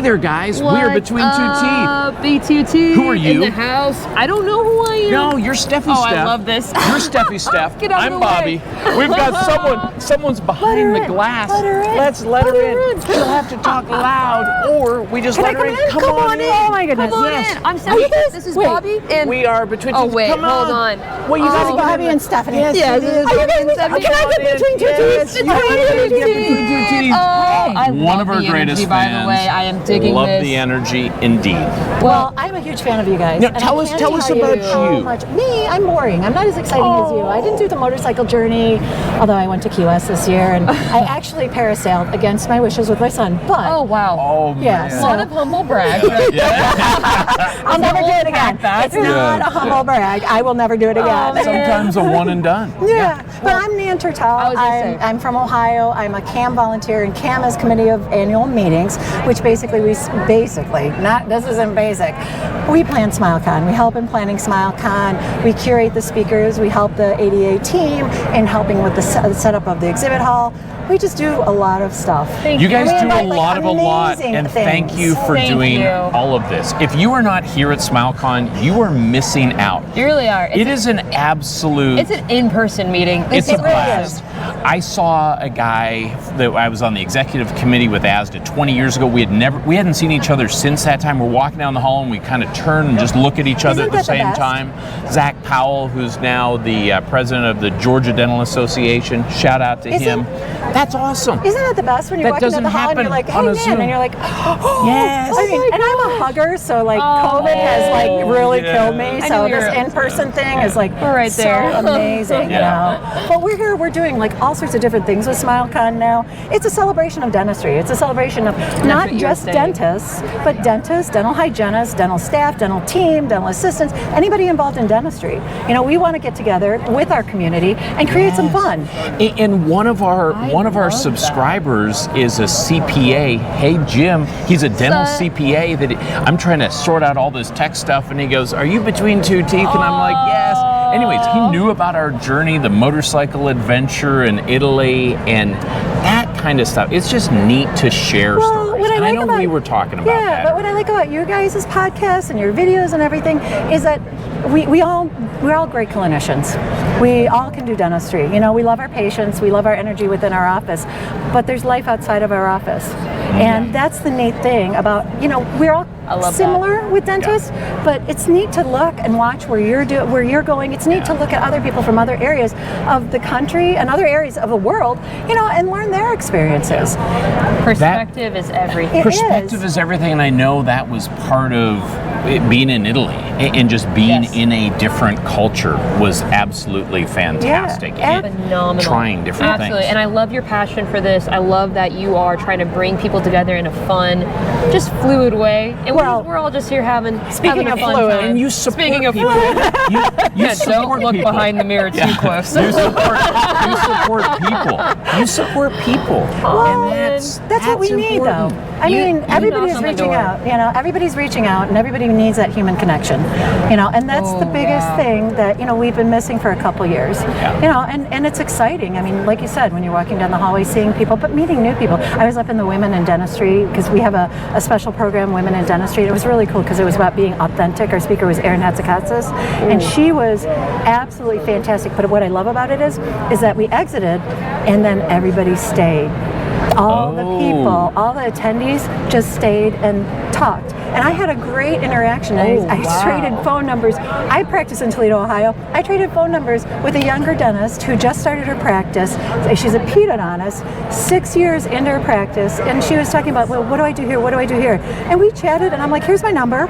there, guys. We're Between Two Teeth. B2T. Who are you? In the house. I don't know who I am. No, you're Steffi Oh, Steph. I love this. You're Steffi Steph. Get out of I'm the Bobby. way. We've got someone's behind the glass. Let her in. Let's let her in. She'll have to talk loud, or we just let her in. Come on in. Oh my goodness. Come on Yes. in. I'm Stephanie. This is Bobby. And We are Between Two oh Teeth. wait, Come hold on. Well, you gotta get Bobby in and Stephanie. Yes, Yes, it is. are you Bobby and guys Stephanie. Can I get Between Two Yes, Teeth? you can get Between Two Teeth. Oh, I One love of our the greatest energy, by fans. the way. I am digging Love this. the energy, indeed. Well, I'm a huge fan of you guys. Now, and I tell us can't about how you. much. Me, I'm boring. I'm not as exciting as you. I didn't do the motorcycle journey, although I went to Key West this year, and I actually parasailed against my wishes with my son. But Oh wow. Oh, Yeah, man. A lot of humble brag. Right? I'll never do it again. that. It's not a humble brag. I will never do it again. Sometimes a one and done. Yeah, but I'm Nanette Tertel. I was gonna say. I'm from Ohio. I'm a CAM volunteer, and CAM is Committee of Annual Meetings, which basically this isn't basic. We plan SmileCon. We help in planning SmileCon. We curate the speakers. We help the ADA team in helping with the setup of the exhibit hall. We just do a lot of stuff. You guys And we do a invite, lot of a lot, amazing and things. thank you for Thank doing you. all of this. If you are not here at SmileCon, you are missing out. You really are. It is an absolute. It's an in-person meeting. It's a really blast. I saw a guy that I was on the executive committee with ASDA 20 years ago. We hadn't seen each other since that time. We're walking down the hall and we kind of turn and just look at each other Isn't at the that the same best? time. Zach Powell, who's now the president of the Georgia Dental Association. Shout out to him. That's awesome. Isn't that the best when you're That walking down doesn't the hall and you're happen like, on hey, a man, Zoom. and you're like, oh, Yes. I mean, and I'm a hugger, so like COVID has like really killed me. I So knew you this were- in-person thing is like We're right so there. amazing, you know. But we're here, we're doing like all sorts of different things with SmileCon now. It's a celebration of dentistry. It's a celebration of not what you were just saying. dentists, but dentists, dental hygienists, dental staff, dental team, dental assistants, anybody involved in dentistry. You know, we want to get together with our community and create some fun. And one of our love that. subscribers is a CPA. Hey Jim, he's a dental So- CPA. I'm trying to sort out all this tech stuff, and he goes, "Are you Between Two Teeth?" And I'm like, "Yes." Anyways, he knew about our journey, the motorcycle adventure in Italy, and that kind of stuff. It's just neat to share stories. What I And like I know about, we were talking about yeah, that. but what I like about you guys' podcasts and your videos and everything is that we're all great clinicians. We all can do dentistry. You know, we love our patients, we love our energy within our office, but there's life outside of our office. And that's the neat thing about, you know, we're all I love similar with dentists, but it's neat to look and watch where you're going. It's neat to look at other people from other areas of the country and other areas of the world, you know, and learn their experiences. Perspective is everything. It Perspective is everything, and I know that was part of it being in Italy and just being Yes. in a different culture was absolutely fantastic. Yeah, And Phenomenal. trying different Absolutely. things. And I love your passion for this. I love that you are trying to bring people together in a fun, just fluid way. And Well, we're all just here having speaking a of fun fluid, time. And you support Speaking of people. fluid, You yeah, support don't look people. behind the mirror too close. You support people. You support people. Well, and that's what we need, important. though. I You- mean, you everybody's knock on the reaching door. out. You know, everybody's reaching out, and everybody needs that human connection. You know, and that's the Oh, biggest yeah. thing that we've been missing for a couple years. Yeah. You know, and it's exciting. I mean, like you said, when you're walking down the hallway, seeing people, but meeting new people. I was up in the Women in Dentistry because we have a special program, Women in Dentistry. It was really cool because it was about being authentic. Our speaker was Erin Hatzakatsis, and she was absolutely fantastic. But what I love about it is that we exited, and then everybody stayed. All the people, all the attendees just stayed and talked. And I had a great interaction. I traded phone numbers. I practice in Toledo, Ohio. I traded phone numbers with a younger dentist who just started her practice. She's a pedodontist, 6 years into her practice. And she was talking about, well, what do I do here? What do I do here? And we chatted, and I'm like, here's my number.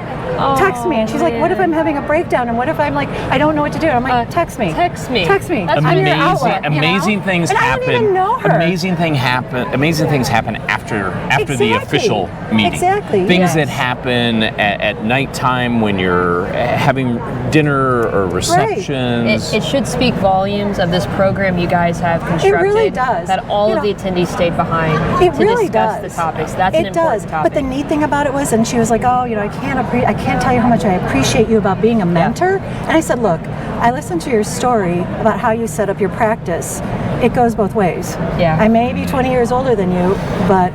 Text me. And she's like, what if I'm having a breakdown? And what if I'm like, I don't know what to do? I'm like, text me. Text me. Text me. That's I'm your Amazing, outlet, you know? amazing things and happen. I don't even know her. Amazing things happen after the Exactly. official meeting. Exactly, Things yes. that happen at nighttime when you're having dinner or receptions. It should speak volumes of this program you guys have constructed. really does. That all You of know, the attendees stayed behind It to really discuss does. the topics. That's an it important does. topic. But the neat thing about it was, and she was like, "Oh, you know, I can't tell you how much I appreciate you about being a mentor." And I said, "Look, I listened to your story about how you set up your practice. It goes both ways. Yeah. I may be 20 years older than you, but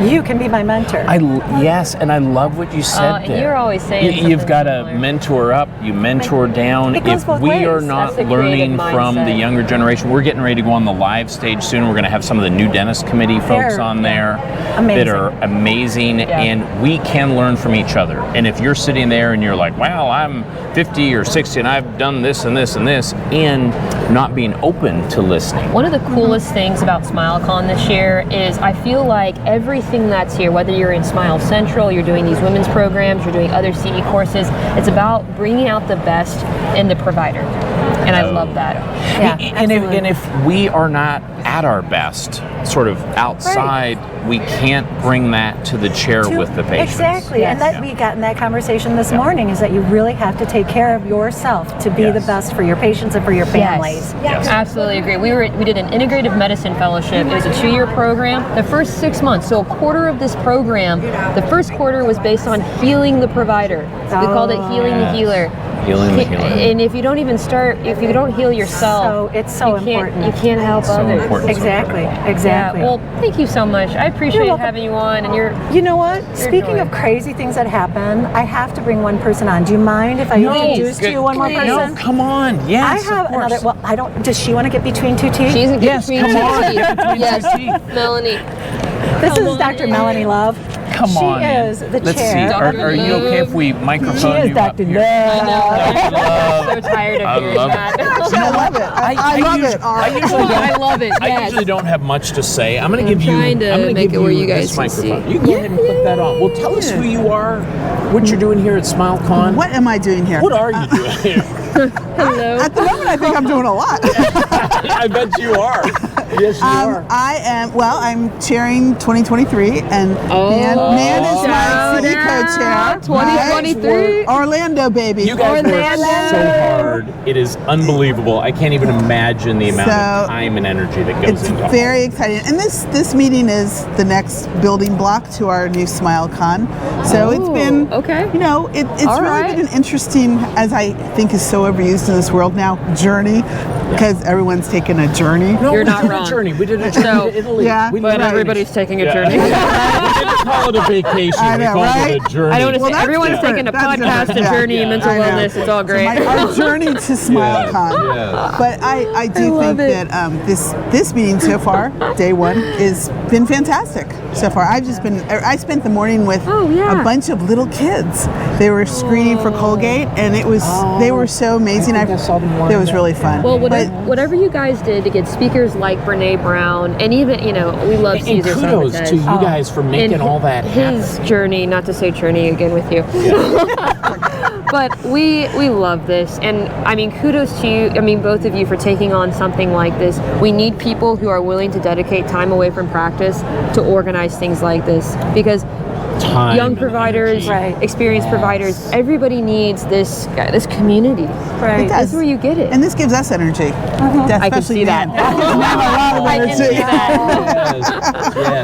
you can be my mentor. Yes, and I love what you said and there. you're always saying You've something got to similar. mentor up, you mentor down. It goes If both we ways. are not That's the learning creative from the mindset. younger generation, we're getting ready to go on the live stage soon. We're going to have some of the new dentist committee folks on there that are amazing, and we can learn from each other. And if you're sitting there and you're like, well, I'm 50 or 60 and I've done this and this and this, and not being open to listening. One of the coolest things about SmileCon this year is I feel like everything that's here, whether you're in Smile Central, you're doing these women's programs, you're doing other CE courses, it's about bringing out the best in the provider. And I love that. Yeah, and if we are not at our best, sort of outside, we can't bring that to the chair with the patients. Exactly, Yes. and that we got in that conversation this morning is that you really have to take care of yourself to be the best for your patients and for your families. Yes. Absolutely agree. We did an integrative medicine fellowship. It was a 2-year program. The first 6 months, so a quarter of this program, the first quarter was based on healing the provider. We called it healing the healer. Healing the healer. And if you don't even start, if you don't heal yourself, it's so important. You can't help So others. important. Exactly. Yeah, well, thank you so much. I appreciate having you on, and You know what? Speaking joy. of crazy things that happen, I have to bring one person on. Do you mind if I introduce to you one more person? No, come on. Yes, I have of course. another. Well, I don't. Does she want to get between two teeth? She's a Yes, come on. Yes, Melanie. This is Dr. Melanie Love. Come on. She is the Let's chair. see. Are you okay if we microphone you up here? I'm so tired I of hearing love it. that. I love it. I love it. I love it. I usually don't have much to say. I'm going to give you. trying to I'm going to make give it where you you guys this can see. microphone. You go ahead and put that on. Well, tell us who you are, what you're doing here at SmileCon. What am I doing here? What are you doing here? Hello. At the moment, I think I'm doing a lot. I bet you are. Yes, you are. I'm chairing 2023, and Nan is my CE co-chair. 2023. Orlando, baby. You guys work so hard. It is unbelievable. I can't even imagine the amount of time and energy that goes It's into it. very exciting. And this meeting is the next building block to our new SmileCon. So it's been, you know, it's really been an interesting, as I think is so overused in this world now, journey, because everyone's taking a journey. No, You're we not did wrong. a journey. We did a journey to Italy. Yeah, we But did everybody's taking a Yeah. journey. We didn't call it a vacation. I know, we called right? it a journey. I don't want to Well, say that's everyone's different. taking a That's podcast, different. a journey, Yeah, mental I know. wellness. It's all great. Our journey to SmileCon. Yes. But I do think that this meeting so far, day one, has been fantastic so far. I spent the morning with a bunch of little kids. They were screening for Colgate, and they were so amazing. I saw them wearing It was that. really fun. Well, But whatever you guys did to get speakers like Brene Brown, and even, we love And Caesar kudos Sanchez. to you guys for making all that happen. His journey, not to say journey again with you, but we love this, and I mean, kudos to you. I mean, both of you for taking on something like this. We need people who are willing to dedicate time away from practice to organize things like this, because Time young and providers, energy. experienced providers, everybody needs this community. Right. That's where you get it. And this gives us energy. I can see that. I can see that. Yes.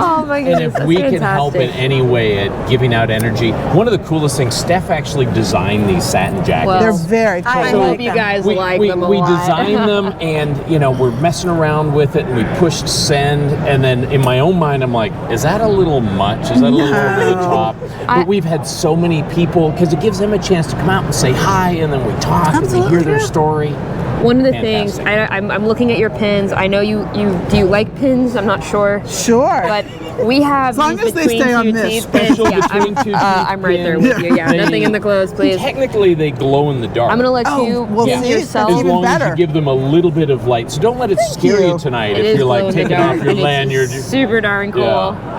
Oh my goodness, And if we that's can help in fantastic. any way at giving out energy, one of the coolest things, Steph actually designed these satin jackets. Well, They're very cool. I So hope you guys like them a we lot. designed them, and we're messing around with it, and we pushed send, and then in my own mind I'm like, is that a little much? Is that a little over the top? But we've had so many people, because it gives them a chance to come out and say hi, and then we talk and we hear their story. One of the Fantastic. things, I'm looking at your pins. I know you do you like pins? I'm not sure. Sure. But we have As long these as they between stay on two this. teeth pins. Special Yeah, between two teeth I'm right there with you. Yeah, They- nothing in the clothes, please. Technically, they glow in the dark. I'm gonna let Oh, you well, be see, yourself. that's as even long as better. you give them a little bit of light. So don't let it scare you you. tonight It if is you're glow like in the taking dark, off your and it's lanyard. super darn cool.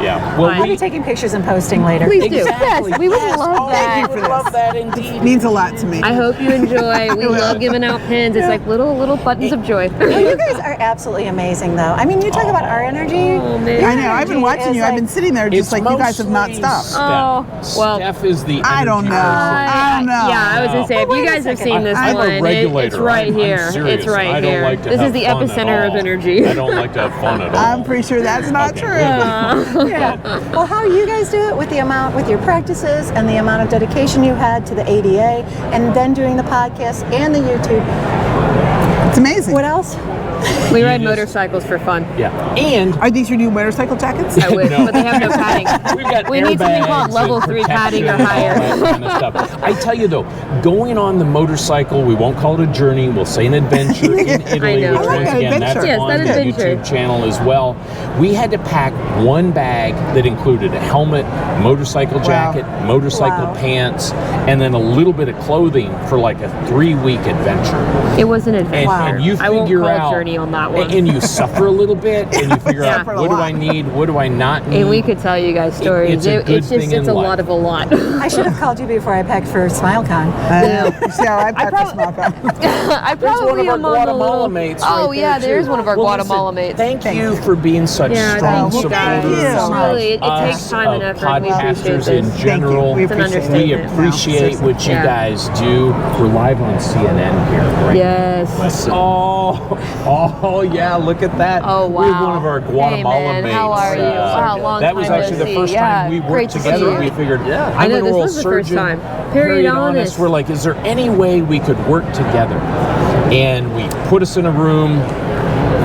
Yeah. Well, I'll be taking pictures and posting later. Please do. Exactly. Yes, we would Yes. love Oh, that. thank you for love that indeed. means a lot to me. I hope you enjoy. We love giving out pins. It's like little buttons of joy. Well, you guys are absolutely amazing, though. I mean, you talk about our energy. Oh, man. I know. I've been watching you. I've been sitting there just It's like you guys have not mostly stopped. Steph. Oh, well. Steph is the I don't energy know. person. I don't know. Yeah, I was gonna say, if you guys have seen this I'm one, a regulator. it's right I'm here. serious. It's right I don't here. like to This have is the fun at epicenter of all. energy. I don't like to have fun at all. I'm pretty sure that's not Okay, true. good. Yeah. Well, how you guys do it with with your practices and the amount of dedication you had to the ADA, and then doing the podcast and the YouTube. It's amazing. What else? We ride motorcycles for fun. Yeah. And Are these your new motorcycle jackets? I wish, No. but they have no padding. we've got We need something called airbags level and 3 padding or protection and all higher. that kind of stuff. I tell you though, going on the motorcycle, we won't call it a journey, we'll say an adventure in Italy, know. which I like once an again, that's adventure. Yes, on that the adventure. YouTube channel as well. We had to pack one bag that included a helmet, motorcycle jacket, motorcycle Wow. pants, and then a little bit of clothing for like a 3-week adventure. It was an adventure. And you I won't figure call out, a journey on that one. and you suffer a little bit, and you figure out Suffer a what do lot. I need, what do I not need. And we could tell you guys stories. It's a good thing it's in a life. lot of a lot. I should have called you before I packed for SmileCon. You see how I pack for SmileCon? I There's probably one of am our on the Guatemala little... mates. Oh right yeah, there there's too. one of our Well, Guatemala listen, mates. Thank you for being such strong thank you. supporters. Thank you. of Really, it takes us, time and of effort, and we appreciate podcasters this. in general. We It's an appreciate We understatement. appreciate No, what you Yeah. guys do. We're live on CNN here, right? Yes. Oh, yeah! Look at that. Oh, We have one wow. of our Hey, Guatemala man, mates. how are you? Wow, long That was time no actually the see. first Yeah, time we great worked to see together. you. We figured, I I'm know, an this oral was the first surgeon, time. Periodontists. We're like, is there any way we could work together? And we put us in a room.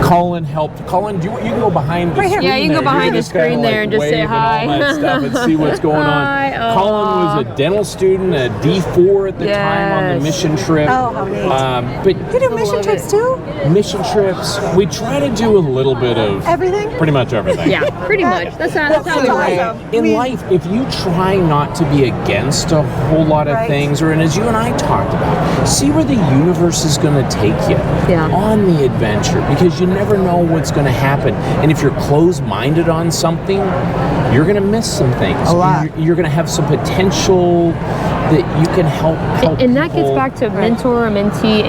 Colin helped. Colin, you can go behind the Right here. screen. Yeah, you can go there. behind the just kinda screen there and just say wave hi. and all that stuff and see what's going Hi, on. aw. Colin was a dental student, a D4 at the time on the Yes. mission trip. Oh, how neat. But You do mission love trips it. too? mission trips, we try to do a little bit of Everything? pretty much everything. Yeah, pretty much. That's how we roll. In life, if you try not to be against a whole lot of Right. things, and as you and I talked about, see where the universe is going to take you Yeah. on the adventure, because you never know what's going to happen. And if you're closed-minded on something, you're going to miss some things. A lot. You're going to have some potential that you can help And that gets people. back to mentor, mentee,